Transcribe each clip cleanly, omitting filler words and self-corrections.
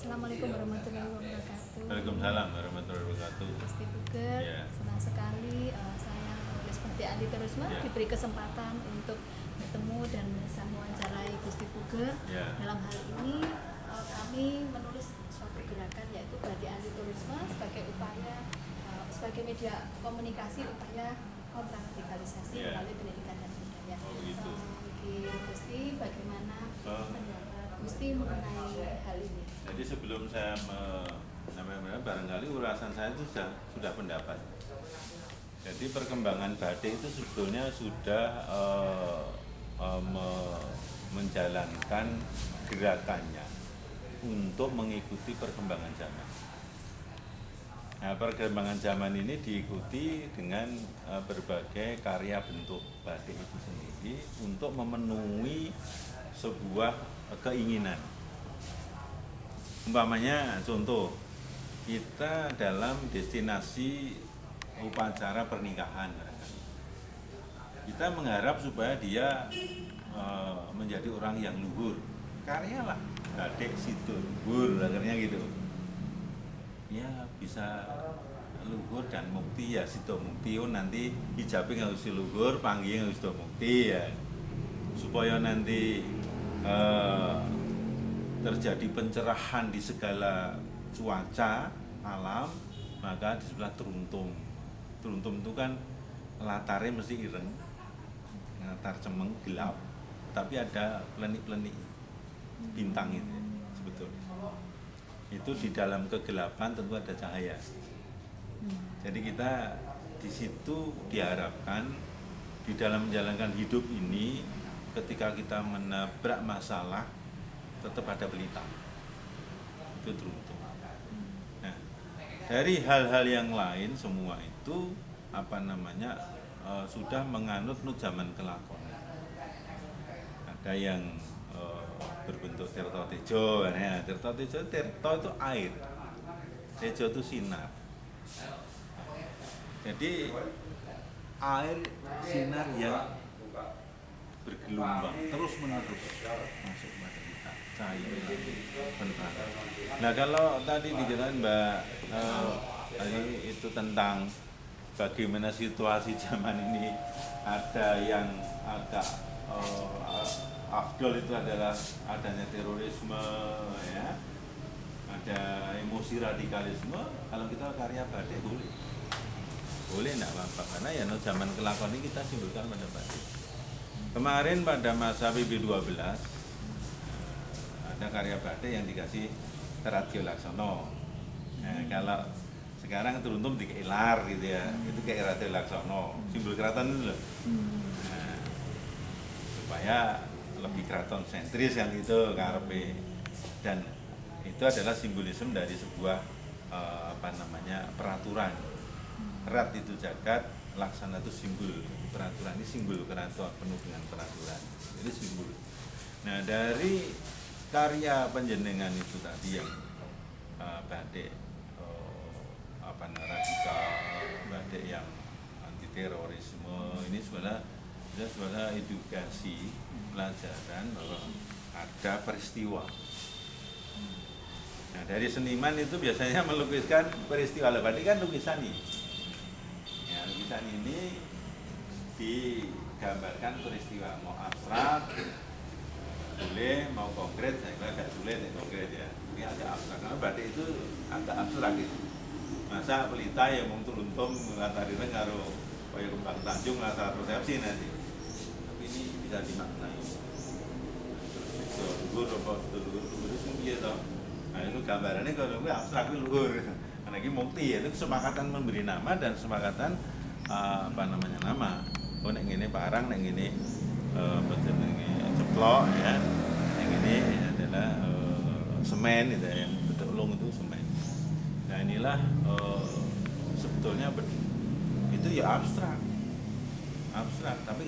Assalamualaikum warahmatullahi wabarakatuh. Waalaikumsalam warahmatullahi wabarakatuh. Gusti Puger, Ya, senang sekali saya penulis seperti Andi Terisma ya, diberi kesempatan untuk bertemu dan bisa mewawancarai Gusti Puger. ya, Dalam hal ini kami menulis suatu gerakan yaitu Batik Anti Terorisme sebagai upaya sebagai media komunikasi upaya kontraradikalisasi ya. melalui pendidikan dan budaya. Oh begitu. Oke, Gusti, bagaimana Oh. pendapat Gusti mengenai hal ini? Jadi sebelum saya menyampaikan, barangkali ulasan saya itu sudah pendapat. Jadi perkembangan batik itu sebetulnya sudah menjalankan gerakannya untuk mengikuti perkembangan zaman. Nah, perkembangan zaman ini diikuti dengan berbagai karya bentuk batik itu sendiri untuk memenuhi sebuah keinginan. Umpamanya contoh, kita dalam destinasi upacara pernikahan, kita mengharap supaya dia menjadi orang yang luhur. Karyalah batik situ luhur, akhirnya gitu. Ya bisa luhur dan mukti ya situ mukti. Oh nanti hijabnya harus luhur, panggilnya harus situ mukti ya. Supaya nanti terjadi pencerahan di segala cuaca alam, maka di sebelah teruntum. Teruntum itu kan latarnya mesti ireng, latar cemeng gelap, tapi ada pelenik-pelenik bintang itu sebetulnya. Itu di dalam kegelapan tentu ada cahaya. Jadi kita di situ diharapkan di dalam menjalankan hidup ini, ketika kita menabrak masalah tetap ada pelita. Itu teruntung. Nah, dari hal-hal yang lain semua itu sudah menganut zaman kelakon. Ada yang berbentuk tirta tejo, ya. Tirta itu air, tejo itu sinar. Jadi air sinar yang bergelombang terus menerus masuk pada kita, cahaya penerangan. Nah kalau tadi diceritain Mbak tadi itu tentang bagaimana situasi zaman ini, ada yang agak afdol itu adalah adanya terorisme, ya, ada emosi radikalisme. Kalau kita karya batik boleh enggak apa-apa, karena ya zaman kelakon ini kita simbolkan pada batik. Kemarin pada masa PB12 ada karya batik yang dikasih Radio Laksono. Nah, kalau sekarang teruntum di Ilar gitu ya, itu kayak Radio Laksono, simbol keraton itu loh. Nah, supaya lebih keraton sentris yang itu karepe, dan itu adalah simbolisme dari sebuah peraturan. Rat itu jagat, laksana itu simbol peraturan, ini simbol keraton penuh dengan peraturan, itu simbol. Nah dari karya penjenengan itu tadi yang batik radikal, batik yang anti terorisme, ini sebenarnya edukasi pelajaran bahwa ada peristiwa. Nah dari seniman itu biasanya melukiskan peristiwa, batik kan lukisan nih. Lukisan ini digambarkan peristiwa, mau abstrak boleh, mau konkret, saya kira agak sulit ya konkret ya, ini agak abstrak, karena batik itu agak abstrak gitu. Masa pelita yang mau teruntum ngatarinnya karo kaya kembang Tanjung rasa persepsi nanti, tapi ini bisa dimaknai luhur apa luhur itu gitu. Nah itu gambarannya kalau abstrak itu luhur, karena ini mukti ya, itu kesepakatan memberi nama dan kesepakatan nama. Oh nek ngene parang, nek ngene jenenge ceplok ya. Nek ngene adalah semen gitu ya, yang bentuk ulung itu semen. Nah inilah sebetulnya itu ya abstrak, tapi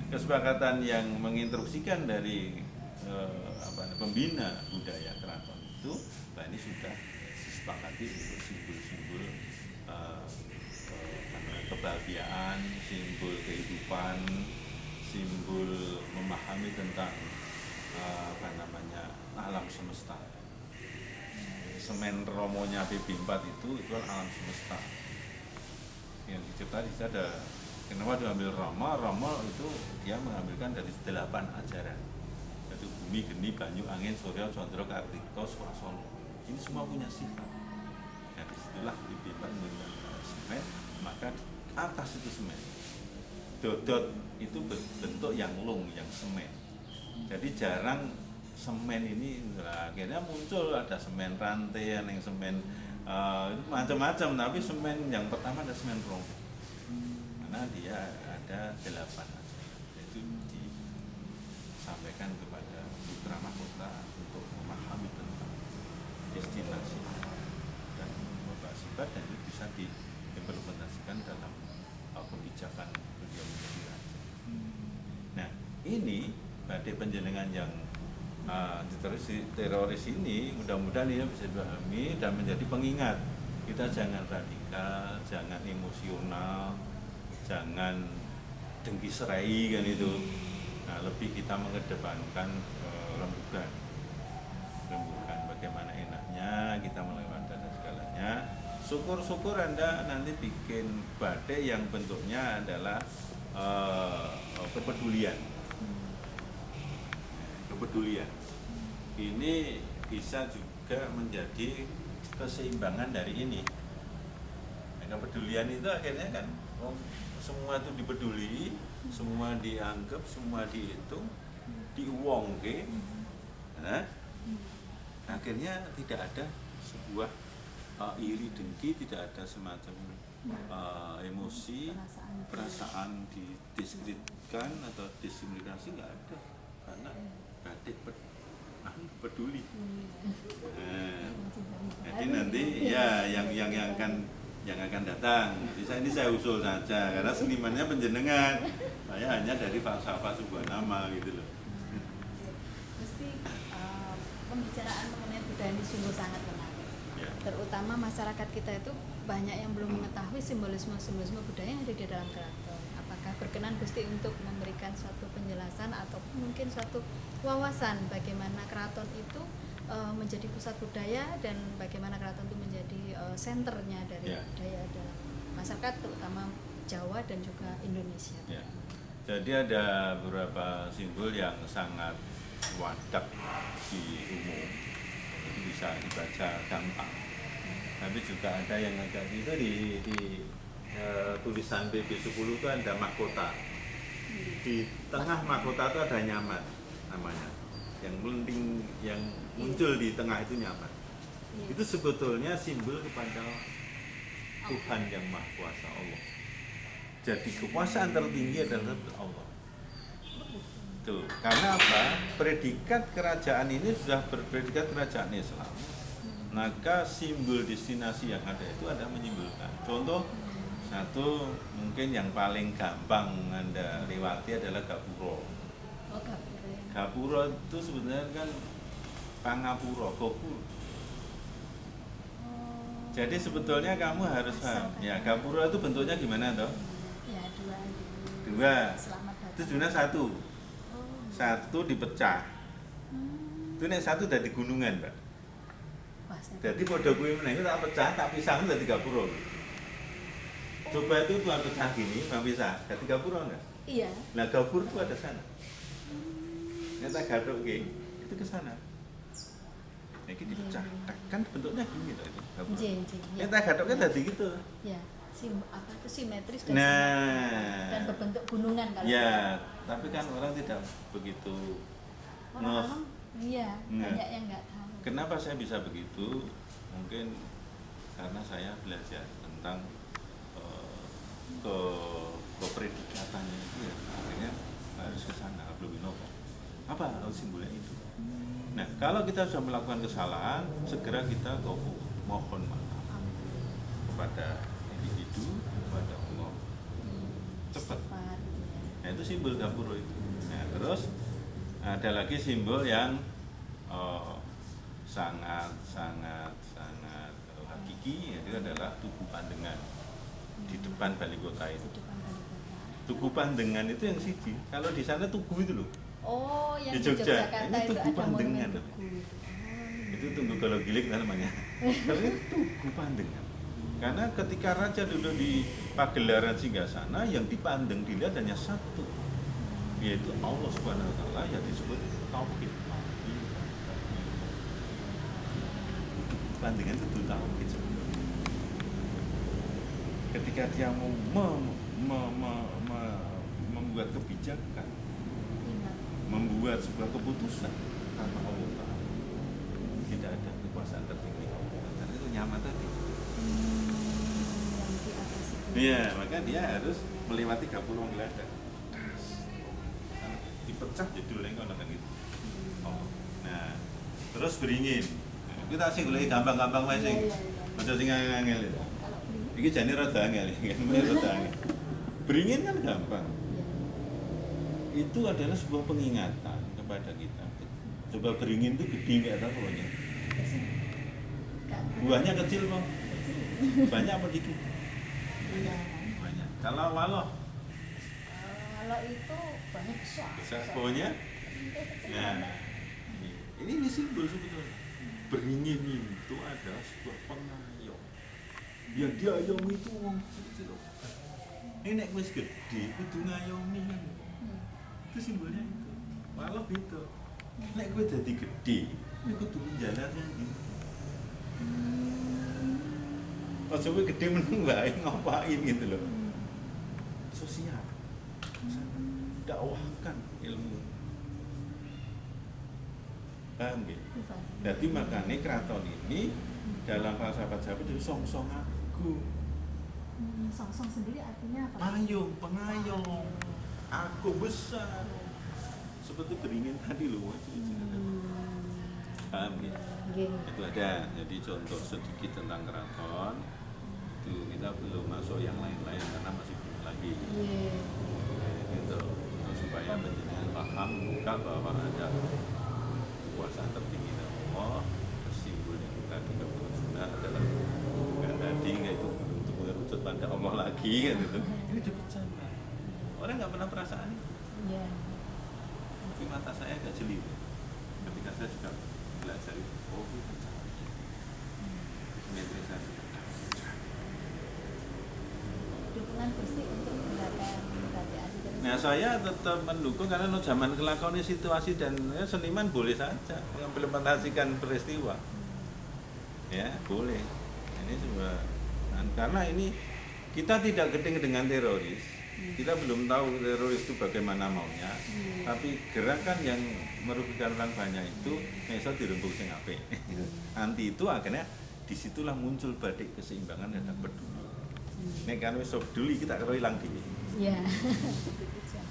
kesepakatan yang menginstruksikan dari pembina budaya keraton itu, nah ini sudah disepakati untuk simbol-simbol kebahagiaan, simbol kehidupan, simbol memahami tentang alam semesta. semen romonya PB4 itu alam semesta. Yang dicipta di situ ada, kenapa diambil Rama? Rama itu dia mengambilkan dari 8 ajaran. Yaitu bumi, geni, banyu, angin, surya, condro, kartika, swasana. Ini semua punya sifat. Nah, disitulah PB4 menggunakan semen, maka atas itu semen. Dodot itu bentuk yang lung, yang semen. Jadi jarang semen ini, akhirnya muncul ada semen rantai, yang semen itu macam-macam, tapi semen yang pertama ada semen romo, karena dia ada 8 aja. Itu disampaikan kepada putra mahkota untuk memahami tentang destinasi dan membawa sifat, dan itu bisa diimplementasikan dalam kebijakan beliau menjadi raja. Nah, ini badai penjenengan yang teroris ini mudah-mudahan dia bisa dipahami dan menjadi pengingat. Kita jangan radikal, jangan emosional, jangan dengki serai kan itu. Nah, lebih kita mengedepankan rembukan bagaimana enaknya kita melewati dan segalanya. Syukur-syukur Anda nanti bikin badai yang bentuknya adalah kepedulian. Ini bisa juga menjadi keseimbangan dari ini. Nah, kepedulian itu akhirnya kan semua itu dipeduli, semua dianggap, semua dihitung, diuangke. Nah, akhirnya tidak ada sebuah iri dengki, tidak ada semacam emosi, perasaan didiskreditkan atau diskriminasi, nggak ada, karena batik peduli. Jadi nanti ya yang akan datang. Ini saya usul saja, karena senimannya penjenengan, saya hanya dari falsafah sebuah nama gitu loh. Mesti pembicaraan mengenai budaya ini sungguh sangat menarik. Ya. Terutama masyarakat kita itu banyak yang belum mengetahui simbolisme budaya yang ada di dalam keraton. Apakah berkenan Gusti untuk memberikan suatu penjelasan atau mungkin suatu wawasan bagaimana keraton itu menjadi pusat budaya dan bagaimana keraton itu menjadi senternya dari budaya dalam masyarakat, terutama Jawa dan juga Indonesia. Ya. Jadi ada beberapa simbol yang sangat wadak di umum, itu bisa dibaca gampang. Tapi juga ada yang agak itu di tulisan PB10 itu ada mahkota. Di tengah mahkota itu ada nyaman namanya. Yang melenting, yang muncul di tengah itu nyaman. Itu sebetulnya simbol kepada Tuhan yang Maha Kuasa, Allah. Jadi kekuasaan tertinggi adalah Allah. Tuh, karena apa? Predikat kerajaan ini sudah berpredikat kerajaan Islam. Maka simbol destinasi yang ada itu ada menyimbolkan. Contoh satu, mungkin yang paling gampang Anda lewati adalah Gapura. Gapura itu sebenarnya kan Pangapura, Gopur. Jadi sebetulnya kamu harus paham. Ya, Gapura itu bentuknya gimana toh? Ya, dua. Itu sebenarnya satu. Satu dipecah. Itu nek satu dari gunungan, Pak. Jadi pada kuwi meneh tak pecah, tak pisah dadi Gapura. Coba itu tuan pecah gini, mau pisah, dadi Gapura enggak? Iya. Nah, Gapura itu ada sana. Nyata gadok itu ke sana. Ini dipecah. Kan bentuknya gini tuh itu. Nyata gadoknya tadi gitu. Ya. Simetris dan berbentuk gunungan kalau. Ya, tapi kan orang tidak begitu orang banyak yang nggak tahu. Kenapa saya bisa begitu? Mungkin karena saya belajar tentang kepredikatannya itu ya, akhirnya harus ke sana, apa simbolnya itu. Nah, kalau kita sudah melakukan kesalahan, segera kita mohon maaf kepada individu, kepada Allah, cepat. Nah, itu simbol Gapura itu. Nah, terus ada lagi simbol yang sangat hakiki, itu adalah Tugu Pandengan di depan Balai Kota itu. Tugu Pandengan itu yang siji. Kalau di sana Tugu itu loh. Oh, yang di Jogja. Yogyakarta Ini Tugu Pandengan. Tugu. Itu Tugu kalau gilik namanya. Kalau itu Tugu Pandengan. Karena ketika raja duduk di pagelaran singgasana, yang dipandang dilihat hanya satu, yaitu Allah Subhanahu Wa Taala, yang disebut tauhid. Pandangan itu tauhid sebetulnya. Ketika dia mau membuat kebijakan, membuat sebuah keputusan karena Allah Ta'ala, tidak ada kekuasaan tertinggi Allah, karena itu nyaman tadi. Iya, maka dia harus melewati gapura geladak. Dipecah judulnya kalau kan gitu. Oh. Nah, terus beringin. Kita sih golek gampang-gampang wae sing. Aja sing angel. Iki jane rada angel, kan rada angel. Beringin kan gampang. Itu adalah sebuah pengingatan kepada kita. Coba beringin itu gede enggak tahu buahnya. Buahnya kecil kok. Banyak apa dikit? Banyak. Kalau waloh itu banyak besar. besar pohonnya. Nah, ini simbol sebetulnya. Beringin itu adalah sebuah pengayom. Yang diayomi itu wong kecil. Ini nek wis gede kudu ngayomi kan. Itu simbolnya itu. Walau itu. Nek kowe dadi gede, kowe kudu menjalannya iki. Pas kowe gede meneng wae ngapain gitu loh. Sosial. Dakwahkan ilmu. Paham gitu? Jadi makanya keraton ini dalam falsafat Jawa itu song-song aku. Song-song sendiri artinya apa? Payung, pengayom. Aku besar. Seperti beringin tadi loh. Paham gitu? Itu ada. Jadi contoh sedikit tentang keraton. Itu kita belum masuk yang lain-lain karena masih belum lagi. Gitu. Supaya menjadikan paham buka bahwa ada kekuasaan tertinggi dari Allah, simbol yang tadi sunnah adalah bukan tadi itu untuk mengerucut pada Allah lagi kan itu. Ini dipercaya. Orang nggak pernah perasaan ini. Iya. Tapi mata saya agak jeli. Ketika saya juga belajar itu, oh itu cara metrisasi. Dukungan Gusti untuk gerakan berarti anti. Nah saya tetap mendukung karena zaman kelakon situasi dan seniman boleh saja mengimplementasikan peristiwa, ya boleh. Ini sebuah karena ini kita tidak gedeng dengan teroris, kita belum tahu teroris itu bagaimana maunya, tapi gerakan yang merugikan orang banyak itu misal dirembuk sing apik. Anti itu akhirnya disitulah muncul badik keseimbangan dan peduli. Nek kan wis peduli kita karo ilang dhewe. Iya.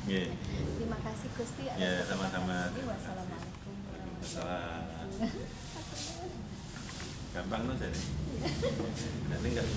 Yeah. Terima kasih Gusti atas Yeah, sama-sama. kesempatan ini. Wassalamualaikum warahmatullahi wabarakatuh. Gampang loh jadi. Jadi enggak